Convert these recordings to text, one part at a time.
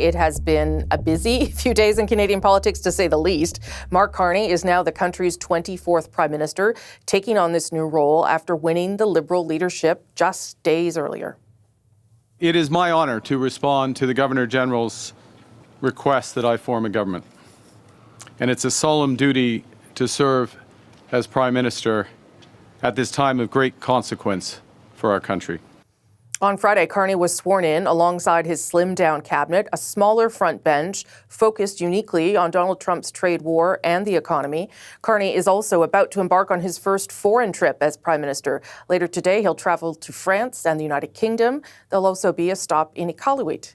It has been a busy few days in Canadian politics, to say the least. Mark Carney is now the country's 24th Prime Minister, taking on this new role after winning the Liberal leadership just days earlier. It is my honour to respond to the Governor-General's request that I form a government. And it's a solemn duty to serve as Prime Minister at this time of great consequence for our country. On Friday, Carney was sworn in alongside his slimmed-down cabinet, a smaller front bench focused uniquely on Donald Trump's trade war and the economy. Carney is also about to embark on his first foreign trip as Prime Minister. Later today, he'll travel to France and the United Kingdom. There'll also be a stop in Iqaluit.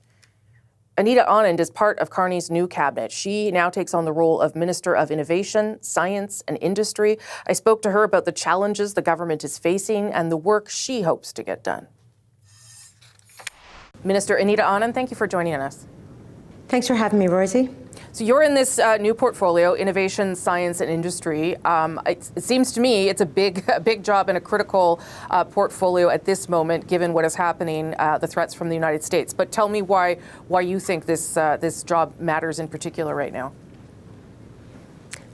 Anita Anand is part of Carney's new cabinet. She now takes on the role of Minister of Innovation, Science and Industry. I spoke to her about the challenges the government is facing and the work she hopes to get done. Minister Anita Anand, thank you for joining us. Thanks for having me, Rosie. So you're in this new portfolio, Innovation, Science and Industry. It seems to me it's a big job and a critical portfolio at this moment, given what is happening, the threats from the United States. But tell me why you think this job matters in particular right now.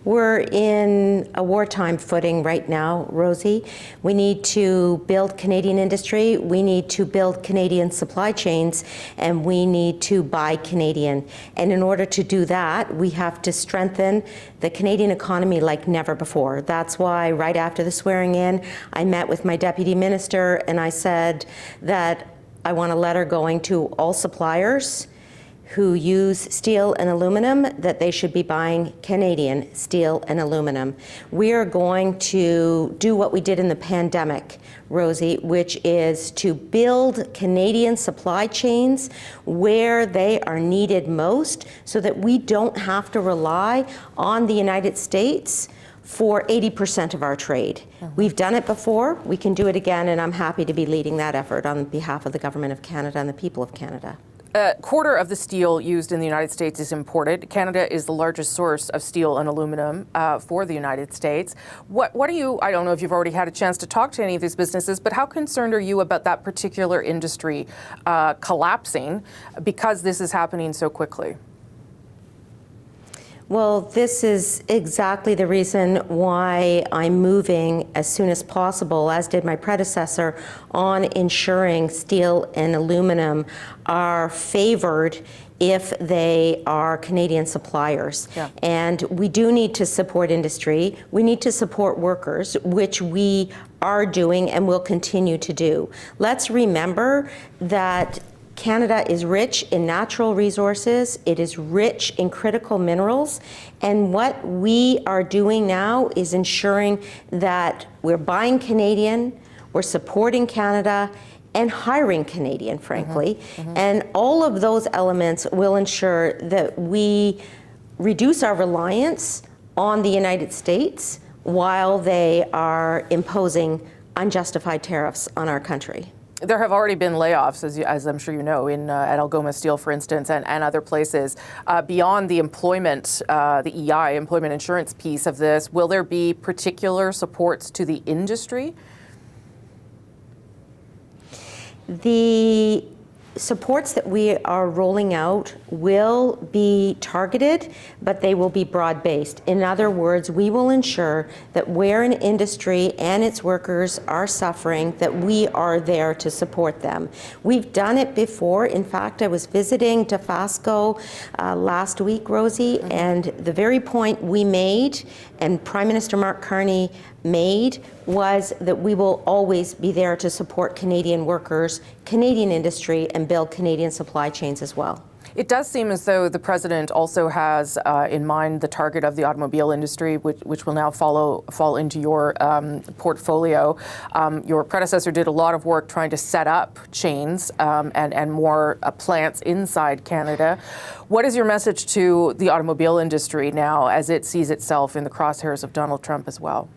We're in a wartime footing right now, Rosie. We need to build Canadian industry, we need to build Canadian supply chains, and we need to buy Canadian. And in order to do that, we have to strengthen the Canadian economy like never before. That's why right after the swearing in, I met with my Deputy Minister and I said that I want a letter going to all suppliers who use steel and aluminum, that they should be buying Canadian steel and aluminum. We are going to do what we did in the pandemic, Rosie, which is to build Canadian supply chains where they are needed most so that we don't have to rely on the United States for 80% of our trade. We've done it before, we can do it again, and I'm happy to be leading that effort on behalf of the Government of Canada and the people of Canada. A quarter of the steel used in the United States is imported. Canada is the largest source of steel and aluminum for the United States. What are you, I don't know if you've already had a chance to talk to any of these businesses, but how concerned are you about that particular industry collapsing because this is happening so quickly? Well, this is exactly the reason why I'm moving as soon as possible, as did my predecessor, on ensuring steel and aluminum are favored if they are Canadian suppliers. Yeah. And we do need to support industry. We need to support workers, which we are doing and will continue to do. Let's remember that Canada is rich in natural resources, it is rich in critical minerals, and what we are doing now is ensuring that we're buying Canadian, we're supporting Canada, and hiring Canadian, frankly. And all of those elements will ensure that we reduce our reliance on the United States while they are imposing unjustified tariffs on our country. There have already been layoffs, as I'm sure you know, at Algoma Steel, for instance, and other places. Beyond the employment, the EI, employment insurance piece of this, will there be particular supports to the industry? The supports that we are rolling out will be targeted, but they will be broad-based. In other words, we will ensure that where an industry and its workers are suffering, that we are there to support them. We've done it before. In fact, I was visiting Dofasco last week, Rosie, and the very point we made, and Prime Minister Mark Carney made, was that we will always be there to support Canadian workers, Canadian industry, and build Canadian supply chains as well. It does seem as though the president also has in mind the target of the automobile industry, which will now fall into your portfolio. Your predecessor did a lot of work trying to set up chains and more plants inside Canada. What is your message to the automobile industry now as it sees itself in the crosshairs of Donald Trump as well?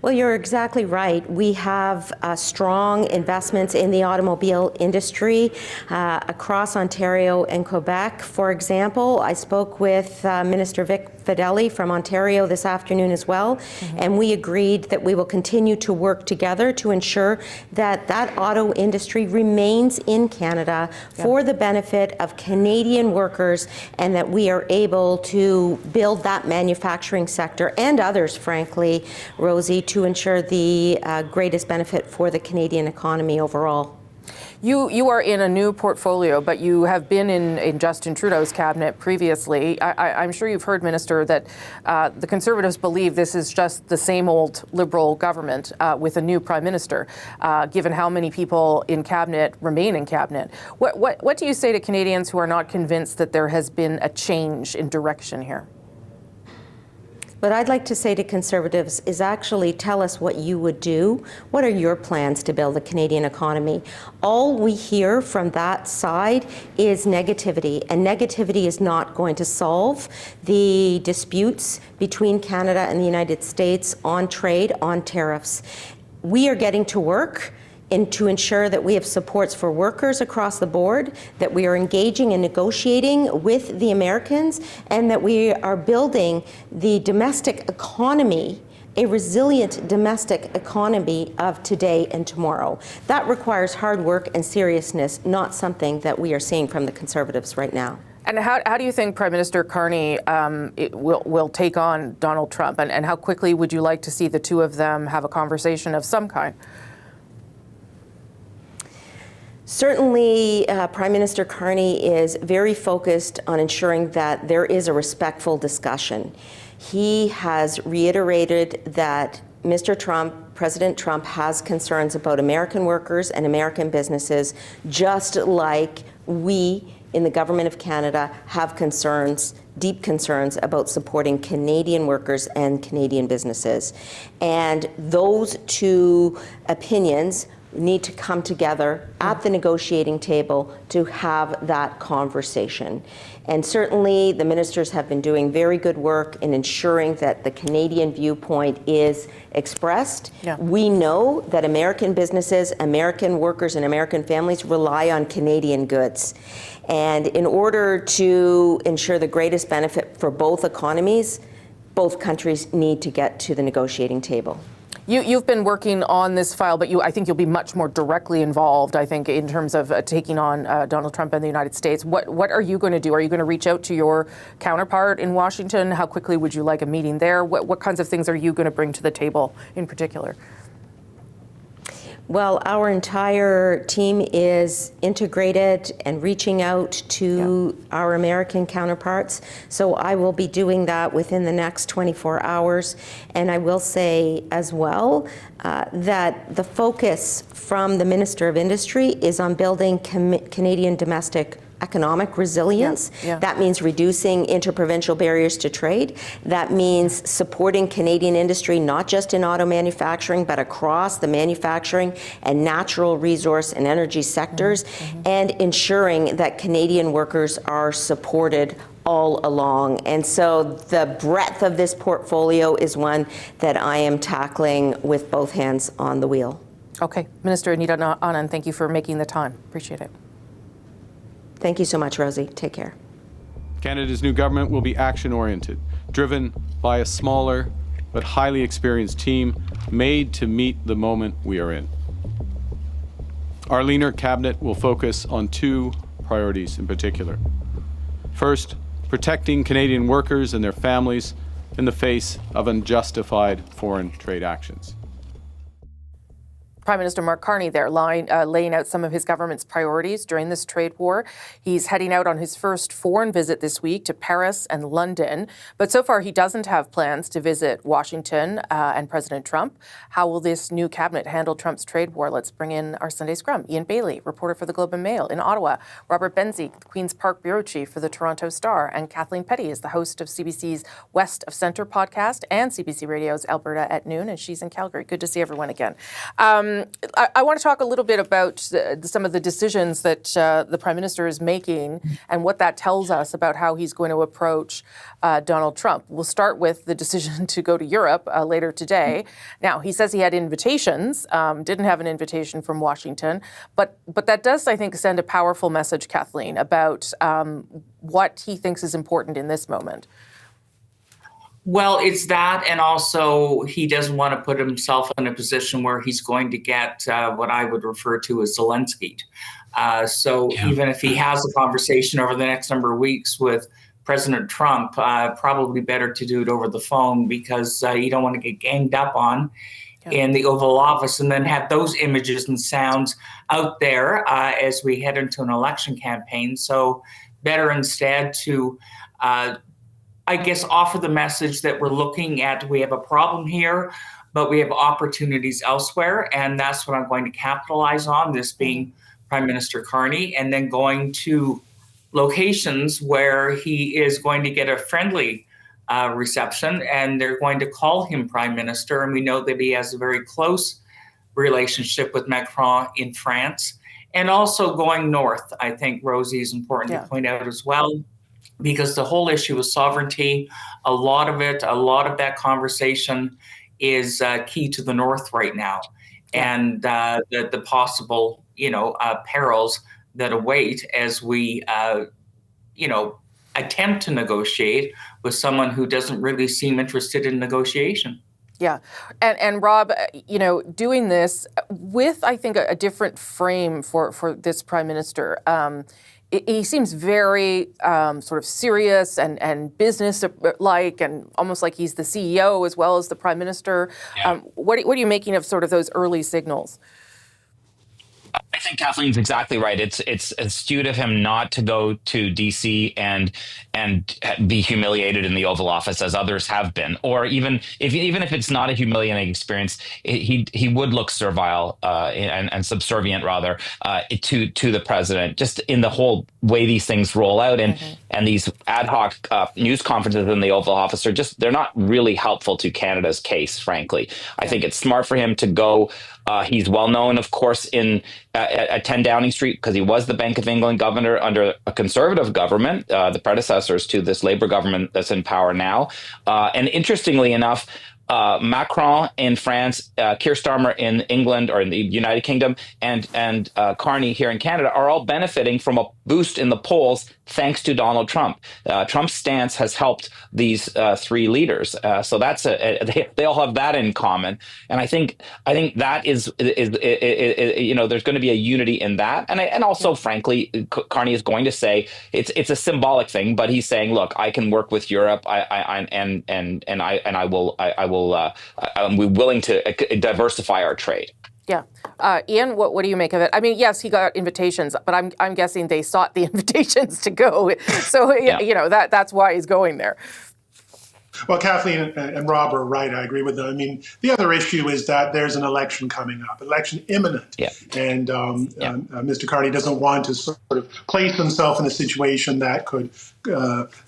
Well, you're exactly right. We have strong investments in the automobile industry across Ontario and Quebec. For example, I spoke with Minister Vic Fedeli from Ontario this afternoon as well, and we agreed that we will continue to work together to ensure that that auto industry remains in Canada for the benefit of Canadian workers, and that we are able to build that manufacturing sector and others, frankly, Rosie, to ensure the greatest benefit for the Canadian economy overall. You are in a new portfolio, but you have been in Justin Trudeau's cabinet previously. I'm sure you've heard, Minister, that the Conservatives believe this is just the same old Liberal government with a new Prime Minister, given how many people in cabinet remain in cabinet. What do you say to Canadians who are not convinced that there has been a change in direction here? What I'd like to say to Conservatives is actually tell us what you would do. What are your plans to build the Canadian economy? All we hear from that side is negativity, and negativity is not going to solve the disputes between Canada and the United States on trade, on tariffs. We are getting to work and to ensure that we have supports for workers across the board, that we are engaging and negotiating with the Americans, and that we are building the domestic economy, a resilient domestic economy of today and tomorrow. That requires hard work and seriousness, not something that we are seeing from the Conservatives right now. And how do you think Prime Minister Carney will take on Donald Trump? And how quickly would you like to see the two of them have a conversation of some kind? Certainly, Prime Minister Carney is very focused on ensuring that there is a respectful discussion. He has reiterated that Mr. Trump, President Trump, has concerns about American workers and American businesses, just like we in the Government of Canada have concerns, deep concerns about supporting Canadian workers and Canadian businesses. And those two opinions need to come together at the negotiating table to have that conversation. And certainly the ministers have been doing very good work in ensuring that the Canadian viewpoint is expressed. Yeah. We know that American businesses, American workers, and American families rely on Canadian goods. And in order to ensure the greatest benefit for both economies, both countries need to get to the negotiating table. You've been working on this file, but I think you'll be much more directly involved, I think, in terms of taking on Donald Trump and the United States. What are you going to do? Are you going to reach out to your counterpart in Washington? How quickly would you like a meeting there? What kinds of things are you going to bring to the table in particular? Well, our entire team is integrated and reaching out to our American counterparts. So I will be doing that within the next 24 hours. And I will say as well that the focus from the Minister of Industry is on building Canadian domestic economic resilience. That means reducing interprovincial barriers to trade. That means supporting Canadian industry, not just in auto manufacturing, but across the manufacturing and natural resource and energy sectors, and ensuring that Canadian workers are supported all along. And so the breadth of this portfolio is one that I am tackling with both hands on the wheel. Okay. Minister Anita Anand, thank you for making the time. Appreciate it. Thank you so much, Rosie. Take care. Canada's new government will be action-oriented, driven by a smaller but highly experienced team made to meet the moment we are in. Our leaner cabinet will focus on two priorities in particular. First, protecting Canadian workers and their families in the face of unjustified foreign trade actions. Prime Minister Mark Carney there laying out some of his government's priorities during this trade war. He's heading out on his first foreign visit this week to Paris and London. But so far, he doesn't have plans to visit Washington and President Trump. How will this new cabinet handle Trump's trade war? Let's bring in our Sunday Scrum. Ian Bailey, reporter for the Globe and Mail in Ottawa. Robert Benzie, Queen's Park bureau chief for the Toronto Star. And Kathleen Petty is the host of CBC's West of Centre podcast and CBC Radio's Alberta at Noon, and she's in Calgary. Good to see everyone again. I want to talk a little bit about some of the decisions that the Prime Minister is making and what that tells us about how he's going to approach Donald Trump. We'll start with the decision to go to Europe later today. Now, he says he had invitations, didn't have an invitation from Washington, but that does, I think, send a powerful message, Kathleen, about what he thinks is important in this moment. Well, it's that, and also he doesn't want to put himself in a position where he's going to get what I would refer to as Zelensky'd. Even if he has a conversation over the next number of weeks with President Trump, probably better to do it over the phone, because you don't want to get ganged up on in the Oval Office and then have those images and sounds out there as we head into an election campaign. So better instead to I guess, offer the message that we're looking at, we have a problem here, but we have opportunities elsewhere. And that's what I'm going to capitalize on, this being Prime Minister Carney, and then going to locations where he is going to get a friendly reception, and they're going to call him Prime Minister. And we know that he has a very close relationship with Macron in France. And also going north, I think, Rosie, is important to point out as well, because the whole issue of sovereignty, a lot of that conversation is key to the North right now, and the possible, perils that await as we, attempt to negotiate with someone who doesn't really seem interested in negotiation. Yeah. And Rob, doing this with, I think, a different frame for this Prime Minister. He seems very sort of serious and business-like, and almost like he's the CEO as well as the Prime Minister. Yeah. What are you making of sort of those early signals? I think Kathleen's exactly right. It's astute of him not to go to D.C. and be humiliated in the Oval Office as others have been, or even if it's not a humiliating experience, he would look servile and subservient rather to the president, just in the whole way these things roll out, and these ad hoc news conferences in the Oval Office they're not really helpful to Canada's case, frankly. I think it's smart for him to go. He's well known, of course, at 10 Downing Street, because he was the Bank of England governor under a Conservative government, the predecessors to this Labour government that's in power now. And interestingly enough, Macron in France, Keir Starmer in England or in the United Kingdom, and Carney here in Canada are all benefiting from a boost in the polls thanks to Donald Trump. Trump's stance has helped these three leaders, so that's they all have that in common. And I think that is there's going to be a unity in that, and also frankly, Carney is going to say it's a symbolic thing, but he's saying, look, I can work with Europe, I'm willing to diversify our trade. Yeah. Ian, what do you make of it? I mean, yes, he got invitations, but I'm guessing they sought the invitations to go. So, that's why he's going there. Well, Kathleen and Rob are right. I agree with them. I mean, the other issue is that there's an election coming up, election imminent. Yeah. And Mr. Carney doesn't want to sort of place himself in a situation that could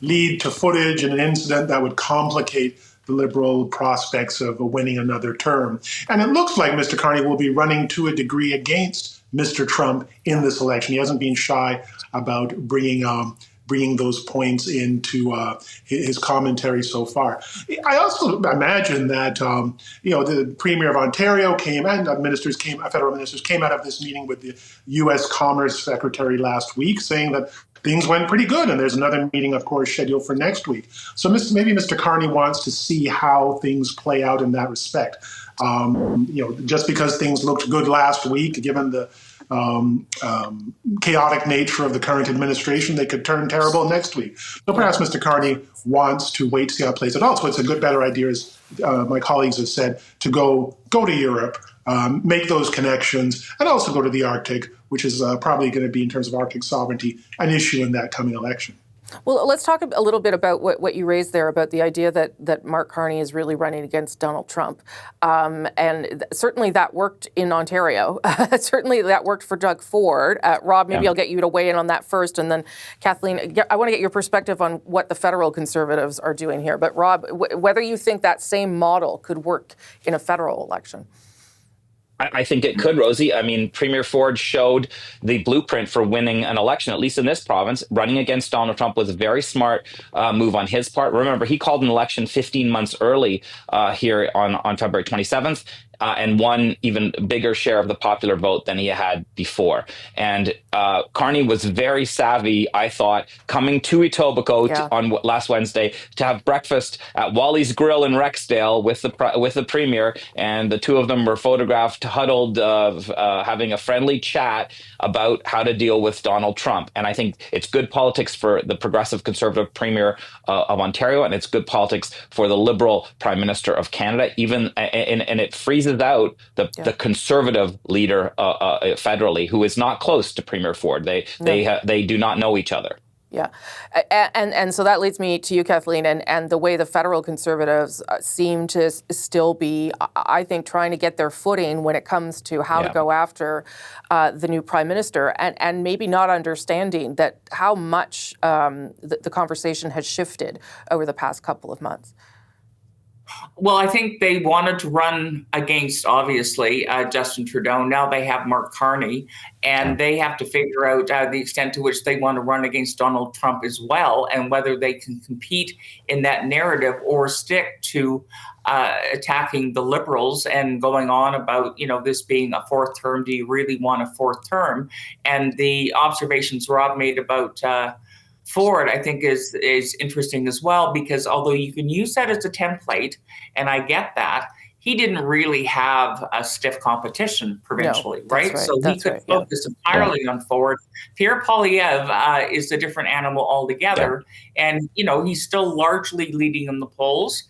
lead to footage and an incident that would complicate the Liberal prospects of winning another term. And it looks like Mr. Carney will be running to a degree against Mr. Trump in this election. He hasn't been shy about bringing those points into his commentary so far. I also imagine that the Premier of Ontario federal ministers came out of this meeting with the U.S. Commerce Secretary last week, saying that things went pretty good, and there's another meeting, of course, scheduled for next week. So maybe Mr. Carney wants to see how things play out in that respect. Just because things looked good last week, given the chaotic nature of the current administration, they could turn terrible next week. So perhaps Mr. Carney wants to wait to see how it plays out. So it's a better idea, as my colleagues have said, to go to Europe, make those connections, and also go to the Arctic, which is probably going to be, in terms of Arctic sovereignty, an issue in that coming election. Well, let's talk a little bit about what you raised there about the idea that Mark Carney is really running against Donald Trump. And certainly that worked in Ontario. Certainly that worked for Doug Ford. Rob, maybe I'll get you to weigh in on that first. And then Kathleen, I want to get your perspective on what the federal Conservatives are doing here. But Rob, whether you think that same model could work in a federal election. I think it could, Rosie. I mean, Premier Ford showed the blueprint for winning an election, at least in this province. Running against Donald Trump was a very smart move on his part. Remember, he called an election 15 months early here on February 27th. And won even bigger share of the popular vote than he had before. And Carney was very savvy, I thought, coming to Etobicoke on last Wednesday to have breakfast at Wally's Grill in Rexdale with the premier, and the two of them were photographed huddled, having a friendly chat about how to deal with Donald Trump. And I think it's good politics for the progressive conservative premier of Ontario, and it's good politics for the Liberal Prime Minister of Canada. And it freezes out the conservative leader federally, who is not close to Premier Ford. They do not know each other. Yeah. And so that leads me to you, Kathleen, and the way the federal Conservatives seem to still be, I think, trying to get their footing when it comes to how to go after the new Prime Minister, and maybe not understanding that how much the conversation has shifted over the past couple of months. Well, I think they wanted to run against, obviously, Justin Trudeau. Now they have Mark Carney, and they have to figure out the extent to which they want to run against Donald Trump as well, and whether they can compete in that narrative or stick to attacking the Liberals and going on about, this being a fourth term. Do you really want a fourth term? And the observations Rob made about Ford, I think, is interesting as well, because although you can use that as a template, and I get that, he didn't really have a stiff competition provincially, right? So he could focus entirely on Ford. Pierre Poilievre is a different animal altogether. And, he's still largely leading in the polls,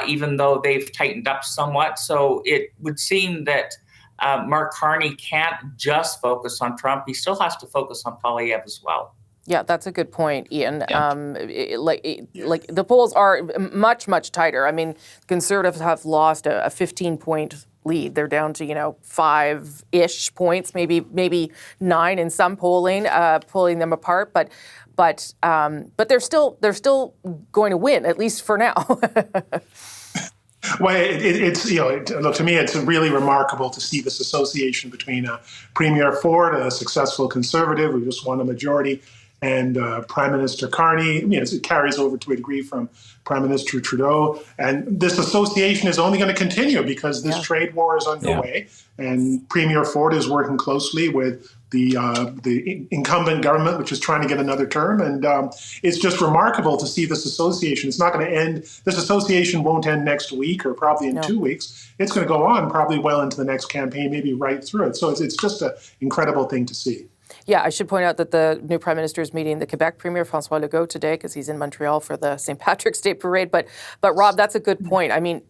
even though they've tightened up somewhat. So it would seem that Mark Carney can't just focus on Trump. He still has to focus on Poilievre as well. Yeah, that's a good point, Ian. Like the polls are much, much tighter. I mean, Conservatives have lost a 15-point lead. They're down to 5-ish points, maybe 9 in some polling, pulling them apart. But they're still going to win, at least for now. Well, look, to me, it's really remarkable to see this association between Premier Ford, a successful conservative who just won a majority, and Prime Minister Carney. It carries over to a degree from Prime Minister Trudeau. And this association is only going to continue because this trade war is underway. And Premier Ford is working closely with the incumbent government, which is trying to get another term. And it's just remarkable to see this association. It's not going to end. This association won't end next week or probably in 2 weeks. It's going to go on probably well into the next campaign, maybe right through it. So it's just an incredible thing to see. Yeah, I should point out that the new Prime Minister is meeting the Quebec Premier, François Legault, today because he's in Montreal for the St. Patrick's Day Parade. But Rob, that's a good point. I mean,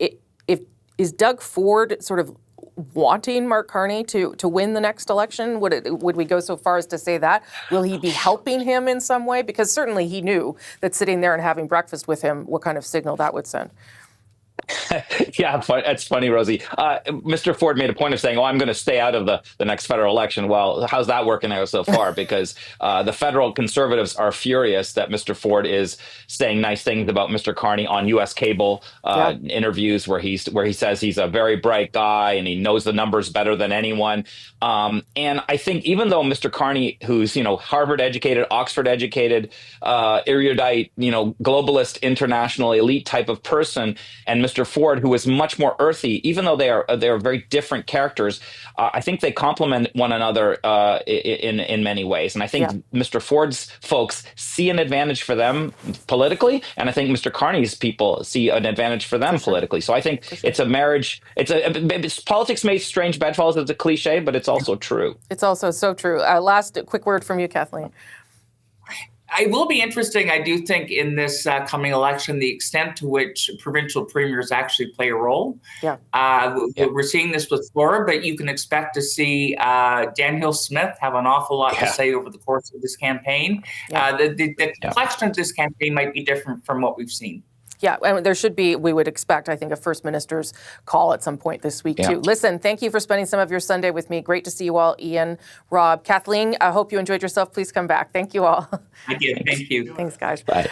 is Doug Ford sort of wanting Mark Carney to win the next election? Would we go so far as to say that? Will he be helping him in some way? Because certainly he knew that sitting there and having breakfast with him, what kind of signal that would send. Yeah, that's funny, Rosie. Mr. Ford made a point of saying, I'm going to stay out of the next federal election. Well, how's that working out so far? Because the federal Conservatives are furious that Mr. Ford is saying nice things about Mr. Carney on U.S. cable interviews where he says he's a very bright guy and he knows the numbers better than anyone. And I think even though Mr. Carney, who's, Harvard educated, Oxford educated, erudite, globalist, international elite type of person, and Mr. Ford, who is much more earthy, even though they are very different characters, I think they complement one another in many ways. And I think Mr. Ford's folks see an advantage for them politically, and I think Mr. Carney's people see an advantage for them politically. So I think it's a marriage. Politics makes strange bedfalls. It's a cliche, but it's also true. It's also so true. Last quick word from you, Kathleen. It will be interesting, I do think, in this coming election, the extent to which provincial premiers actually play a role. We're seeing this with Ford, but you can expect to see Daniel Smith have an awful lot to say over the course of this campaign. The complexion of this campaign might be different from what we've seen. Yeah, and there should be, we would expect, I think, a First Minister's call at some point this week, too. Listen, thank you for spending some of your Sunday with me. Great to see you all, Ian, Rob, Kathleen. I hope you enjoyed yourself. Please come back. Thank you all. I did. Thank you. Thanks, guys. Bye.